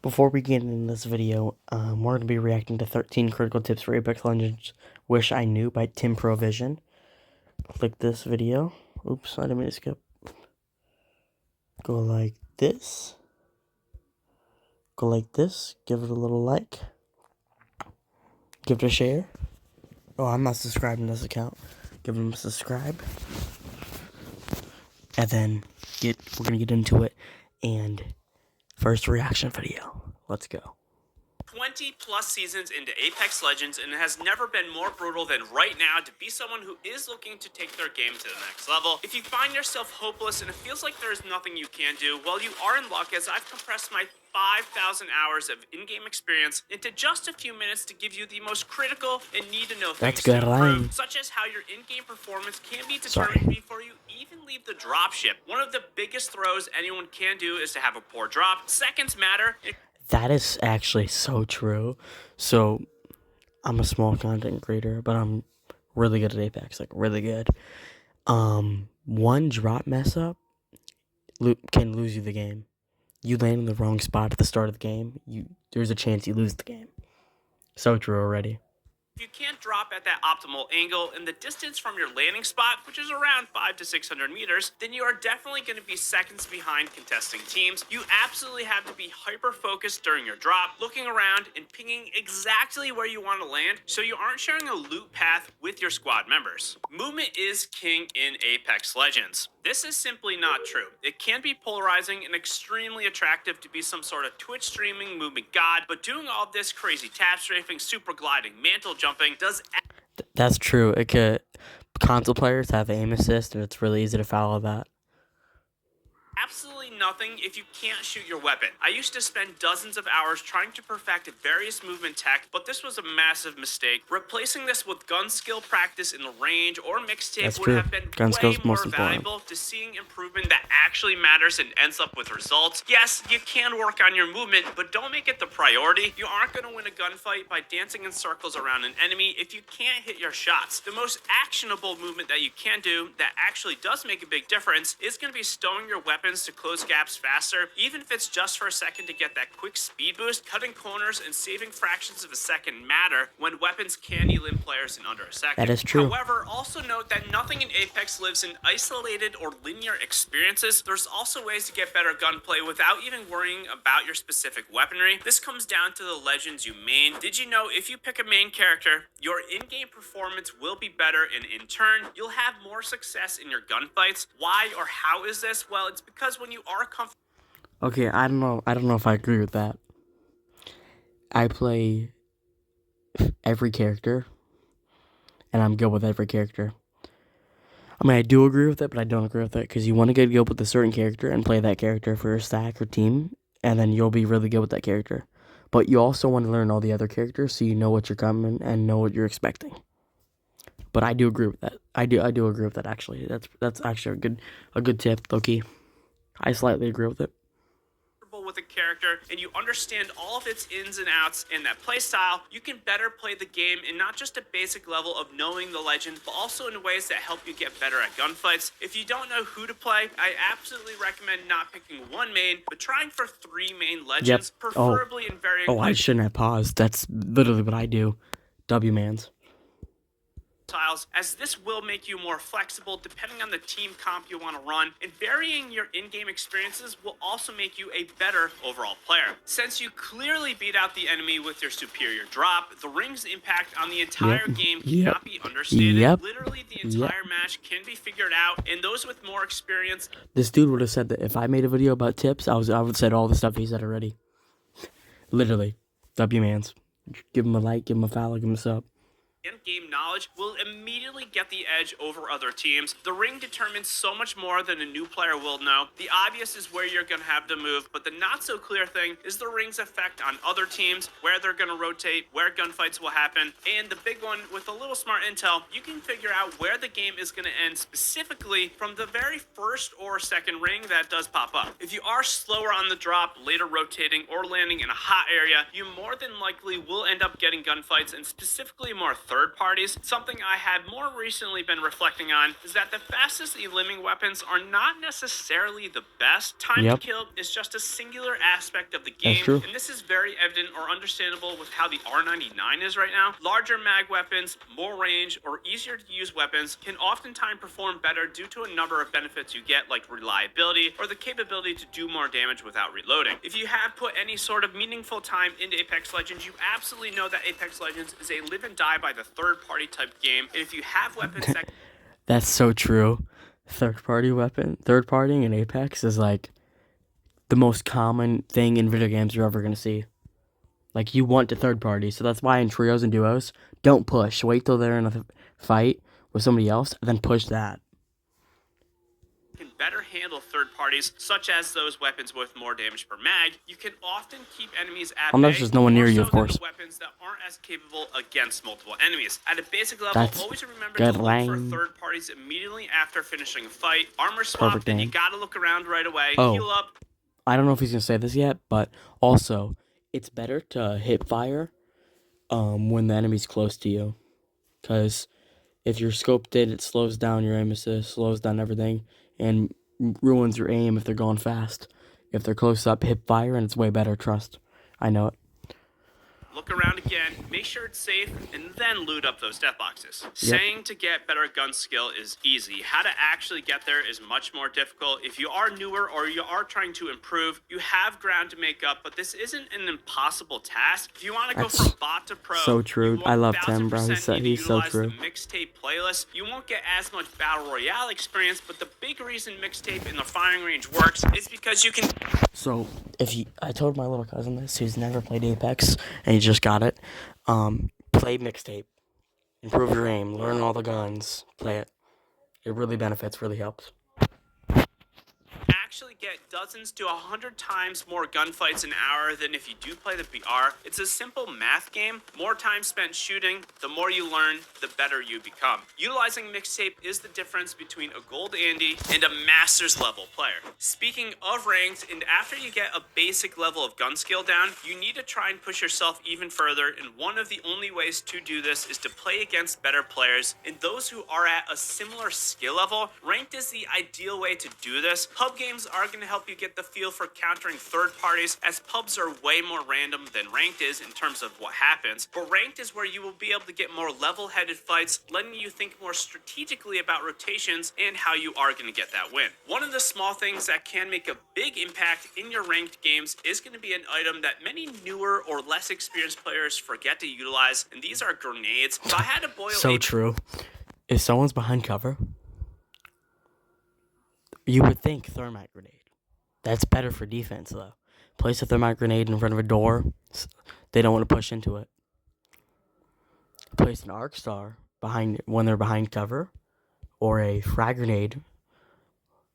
Before we get into this video, we're going to be reacting to 13 critical tips for Apex Legends Wish I Knew by Tim Provision. Click this video. Oops, I didn't mean to skip. Go like this. Go like this. Give it a little like. Give it a share. Oh, I'm not subscribed to this account. Give them a subscribe. And then we're going to get into it. And first reaction video. Let's go. 20 plus seasons into Apex Legends, and it has never been more brutal than right now to be someone who is looking to take their game to the next level. If you find yourself hopeless and it feels like there is nothing you can do, well, you are in luck, as I've compressed my 5,000 hours of in-game experience into just a few minutes to give you the most critical and need-to-know things to improve, such as how your in-game performance can be determined before you even leave the dropship. One of the biggest throws anyone can do is to have a poor drop. Seconds matter. That is actually so true. So, I'm a small content creator, but I'm really good at Apex, like really good. One drop mess up can lose you the game. You land in the wrong spot at the start of the game, there's a chance you lose the game. So true already. If you can't drop at that optimal angle and the distance from your landing spot, which is around 500 to 600 meters, then you are definitely going to be seconds behind contesting teams. You absolutely have to be hyper-focused during your drop, looking around and pinging exactly where you want to land so you aren't sharing a loot path with your squad members. Movement is king in Apex Legends. This is simply not true. It can be polarizing and extremely attractive to be some sort of Twitch streaming movement god, but doing all this crazy tap strafing, super gliding, mantle jumping does... That's true. Console players have aim assist, and it's really easy to follow that. Absolutely nothing if you can't shoot your weapon. I used to spend dozens of hours trying to perfect various movement tech, but this was a massive mistake. Replacing this with gun skill practice in the range or mixtape would have been way more valuable to seeing improvement that actually matters and ends up with results. Yes, you can work on your movement, but don't make it the priority. You aren't going to win a gunfight by dancing in circles around an enemy if you can't hit your shots. The most actionable movement that you can do that actually does make a big difference is going to be stowing your weapons to close gaps faster, even if it's just for a second to get that quick speed boost. Cutting corners and saving fractions of a second matter when weapons can elim players in under a second. That is true. However, also note that nothing in Apex lives in isolated or linear experiences. There's also ways to get better gunplay without even worrying about your specific weaponry. This comes down to the legends you main. Did you know if you pick a main character, your in-game performance will be better, and in turn, you'll have more success in your gunfights? Why or how is this? Well, it's because when you are comfortable... Okay, I don't know if I agree with that. I play every character, and I'm good with every character. I mean, I do agree with it, but I don't agree with it, because you want to get good with a certain character and play that character for your stack or team, and then you'll be really good with that character. But you also want to learn all the other characters so you know what you're coming and know what you're expecting. But I do agree with that. I do agree with that, actually. That's actually a good tip, low-key. I slightly agree with it. With a character and you understand all of its ins and outs in that play style, you can better play the game in not just a basic level of knowing the legend, but also in ways that help you get better at gunfights. If you don't know who to play, I absolutely recommend not picking one main, but trying for 3 main legends, preferably in varying... Oh, I shouldn't have paused. That's literally what I do. W-mans. As this will make you more flexible depending on the team comp you want to run, and varying your in-game experiences will also make you a better overall player. Since you clearly beat out the enemy with your superior drop, the ring's impact on the entire game cannot be understated. Literally the entire match can be figured out, and those with more experience... This dude would have said that if I made a video about tips, I would have said all the stuff he said already. Literally. W-mans. Give him a like, give him a follow, give him a sub. And game knowledge will immediately get the edge over other teams. The ring determines so much more than a new player will know. The obvious is where you're going to have to move, but the not so clear thing is the ring's effect on other teams, where they're going to rotate, where gunfights will happen, and the big one, with a little smart intel, you can figure out where the game is going to end specifically from the very first or second ring that does pop up. If you are slower on the drop, later rotating, or landing in a hot area, you more than likely will end up getting gunfights, and specifically more third parties. Something I have more recently been reflecting on is that the fastest eliminating weapons are not necessarily the best. Time to Yep, kill is just a singular aspect of the that's game, true. and this is very evident or understandable with how the R99 is right now. Larger mag weapons, more range, or easier to use weapons can oftentimes perform better due to a number of benefits you get, like reliability or the capability to do more damage without reloading. If you have put any sort of meaningful time into Apex Legends, you absolutely know that Apex Legends is a live and die by the third party type game, and if you have weapons that That's so true. Third partying in Apex is like the most common thing in video games you're ever gonna see. Like, you want to third party, so that's why in trios and duos, don't push. Wait till they're in a fight with somebody else, and then push that. can better handle third parties, such as those weapons with more damage per mag, you can often keep enemies at Unless bay, there's no one near more you, so of than course. the weapons that aren't as capable against multiple enemies. At a basic level, That's always remember good to look for lane. third parties immediately after finishing a fight. Armor swap, Perfect then you aim. gotta look around right away, Oh. heal up. I don't know if he's gonna say this yet, but also, it's better to hip fire when the enemy's close to you. Because if you're scoped it slows down your aim assist, slows down everything, and ruins your aim if they're going fast. If they're close up, hip fire, and it's way better, trust. I know it. Look around again, make sure it's safe, and then loot up those death boxes. Saying to get better gun skill is easy. How to actually get there is much more difficult. If you are newer or you are trying to improve, you have ground to make up, but this isn't an impossible task. If you want to go That's from bot to pro, so true. you I love Tim, bro. 1000% need to He's so utilize true. the mixtape playlist. You won't get as much battle royale experience, but the big reason mixtape in the firing range works is because you can. So, I told my little cousin this, who's never played Apex, and he just got it. Play mixtape, improve your aim, learn all the guns, play it. It really benefits, really helps. Actually get dozens to 100 times more gunfights an hour than if you do play the BR. It's a simple math game. More time spent shooting, the more you learn, the better you become. Utilizing mixtape is the difference between a gold Andy and a master's level player. Speaking of ranked, and after you get a basic level of gun skill down, you need to try and push yourself even further, and one of the only ways to do this is to play against better players and those who are at a similar skill level. Ranked is the ideal way to do this. Pub games are going to help you get the feel for countering third parties, as pubs are way more random than ranked is in terms of what happens. But ranked is where you will be able to get more level-headed fights, letting you think more strategically about rotations and how you are going to get that win. One of the small things that can make a big impact in your ranked games is going to be an item that many newer or less experienced players forget to utilize, and these are grenades. If I had to boil So true. If someone's behind cover, you would think thermite grenade. That's better for defense, though. Place a thermite grenade in front of a door. They don't want to push into it. Place an arc star behind when they're behind cover, or a frag grenade.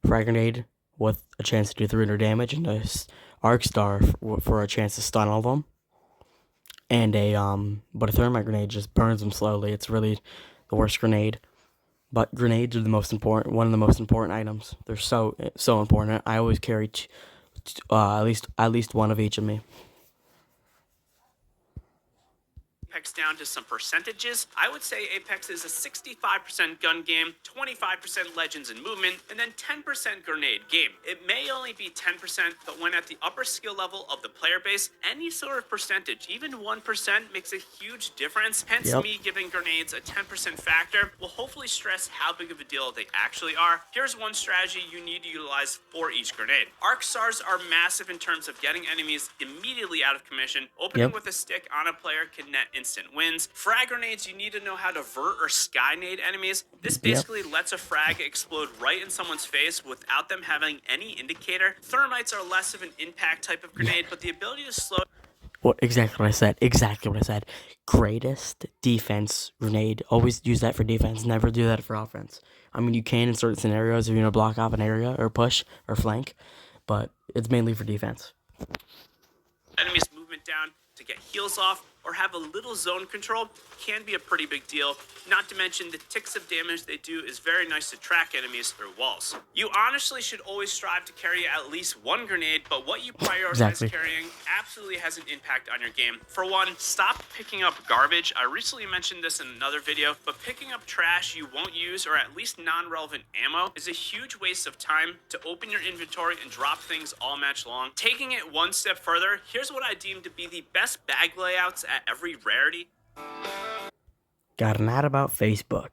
Frag grenade with a chance to do 300 damage, and a arc star for a chance to stun all of them. And but a thermite grenade just burns them slowly. It's really the worst grenade. But grenades are one of the most important items. They're so important. I always carry at least one of each of me. Apex down to some percentages, I would say Apex is a 65% gun game, 25% legends and movement, and then 10% grenade game. It may only be 10%, but when at the upper skill level of the player base, any sort of percentage, even 1%, makes a huge difference. Hence, me giving grenades a 10% factor will hopefully stress how big of a deal they actually are. Here's one strategy you need to utilize for each grenade. Arc stars are massive in terms of getting enemies immediately out of commission. Opening with a stick on a player can net instant wins. Frag grenades, you need to know how to vert or skynade enemies. This basically lets a frag explode right in someone's face without them having any indicator. Thermites are less of an impact type of grenade, but the ability to slow... Exactly what I said. Greatest defense grenade. Always use that for defense. Never do that for offense. I mean, you can in certain scenarios if you're going to block off an area or push or flank, but it's mainly for defense. Enemies movement down to get heals off or have a little zone control can be a pretty big deal. Not to mention the ticks of damage they do is very nice to track enemies through walls. You honestly should always strive to carry at least one grenade, but what you prioritize carrying absolutely has an impact on your game. For one, stop picking up garbage. I recently mentioned this in another video, but picking up trash you won't use or at least non-relevant ammo is a huge waste of time to open your inventory and drop things all match long. Taking it one step further, here's what I deem to be the best bag layouts at every rarity. Got an ad about Facebook.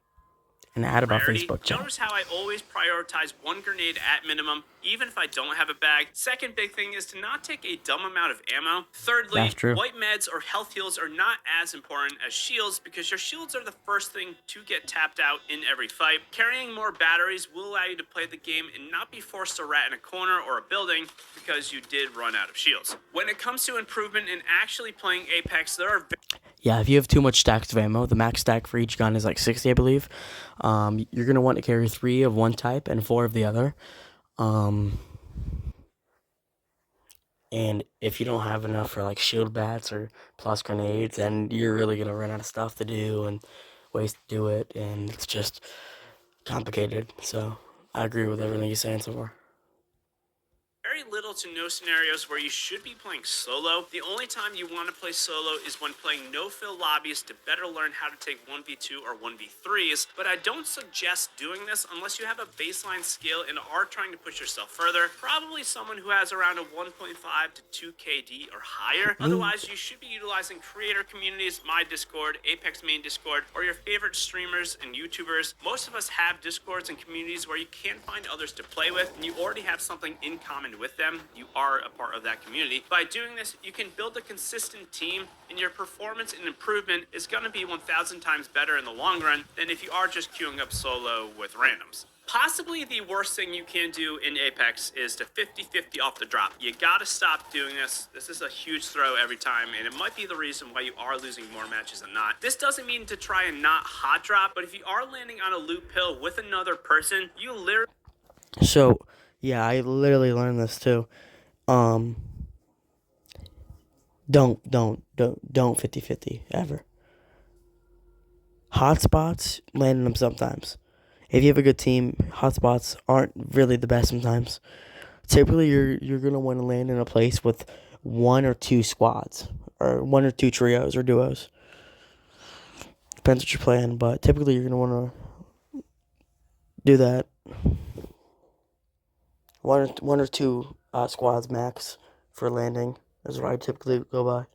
Facebook chat. Notice how I always prioritize one grenade at minimum, even if I don't have a bag. Second big thing is to not take a dumb amount of ammo. Thirdly, That's true. white meds or health heals are not as important as shields because your shields are the first thing to get tapped out in every fight. Carrying more batteries will allow you to play the game and not be forced to rat in a corner or a building because you did run out of shields. When it comes to improvement in actually playing Apex, there are Yeah, if you have too much stacks of ammo, the max stack for each gun is like 60, I believe. You're going to want to carry 3 of one type and 4 of the other. And if you don't have enough for like shield bats or plus grenades, then you're really going to run out of stuff to do and ways to do it. And it's just complicated. So I agree with everything you're saying so far. very little to no scenarios where you should be playing solo. The only time you want to play solo is when playing no-fill lobbies to better learn how to take 1v2 or 1v3s, but I don't suggest doing this unless you have a baseline skill and are trying to push yourself further. Probably someone who has around a 1.5 to 2 KD or higher. Otherwise, you should be utilizing creator communities, my Discord, Apex main Discord, or your favorite streamers and YouTubers. Most of us have Discords and communities where you can find others to play with, and you already have something in common with them. You are a part of that community. By doing this, you can build a consistent team, and your performance and improvement is going to be 1,000 times better in the long run than if you are just queuing up solo with randoms. Possibly the worst thing you can do in Apex is to 50-50 off the drop. You gotta stop doing this. This is a huge throw every time, and it might be the reason why you are losing more matches than not. This doesn't mean to try and not hot drop, but if you are landing on a loot pill with another person, you literally... So, yeah, I literally learned this too. Don't 50-50 ever. Hotspots, land in them sometimes. If you have a good team, hotspots aren't really the best sometimes. Typically, you're gonna want to land in a place with 1 or 2 squads, or 1 or 2 trios or duos. Depends what you're playing, but typically you're gonna want to do that. One or two squads max for landing is what I typically go by.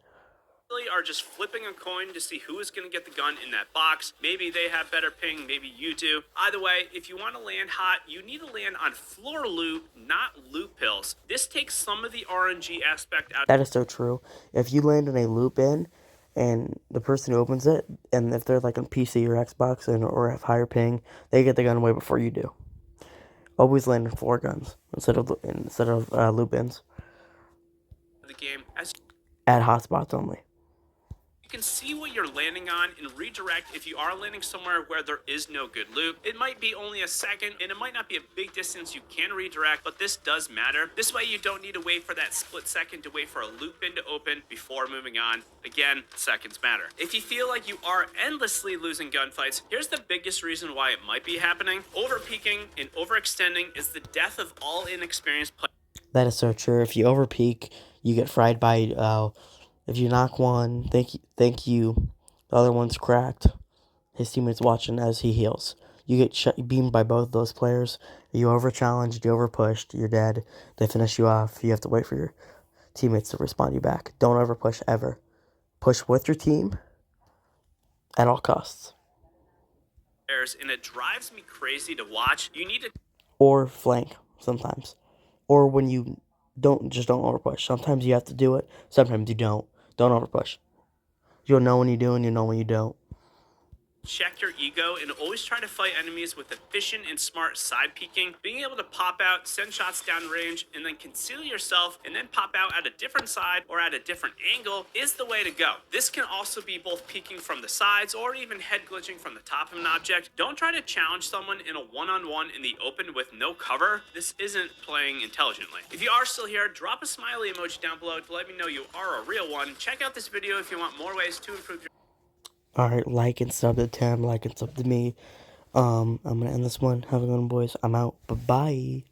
Are just flipping a coin to see who is going to get the gun in that box. Maybe they have better ping, maybe you do. Either way, if you want to land hot, you need to land on floor loot, not loot pills. This takes some of the RNG aspect out. That is so true. If you land in a loop in, and the person who opens it, and if they're like on PC or Xbox or have higher ping, they get the gun away before you do. Always land in floor guns instead of loop ins. The game as at hotspots only. You can see what you're landing on and redirect if you are landing somewhere where there is no good loot. It might be only a second, and it might not be a big distance you can redirect, but this does matter. This way you don't need to wait for that split second to wait for a loop bin to open before moving on. Again, seconds matter. If you feel like you are endlessly losing gunfights, here's the biggest reason why it might be happening. Overpeaking and overextending is the death of all inexperienced players. That is so true. If you overpeak, you get fried by... if you knock one, thank you. The other one's cracked. His teammate's watching as he heals. You get beamed by both those players. You over-challenged, you over-pushed, you're dead. They finish you off. You have to wait for your teammates to respond you back. Don't over-push ever. Push with your team at all costs. And it drives me crazy to watch. You need to... Or flank, sometimes. Or when you don't overpush. Sometimes you have to do it. Sometimes you don't. Don't overpush. You'll know when you do and you know when you don't. Check your ego and always try to fight enemies with efficient and smart side peeking. Being able to pop out, send shots down range, and then conceal yourself and then pop out at a different side or at a different angle is the way to go. This can also be both peeking from the sides or even head glitching from the top of an object. Don't try to challenge someone in a one-on-one in the open with no cover. This isn't playing intelligently. If you are still here, drop a smiley emoji down below to let me know you are a real one. Check out this video if you want more ways to improve your... Alright, like and sub to Tim, like and sub to me. I'm gonna end this one. Have a good one, boys. I'm out. Bye-bye.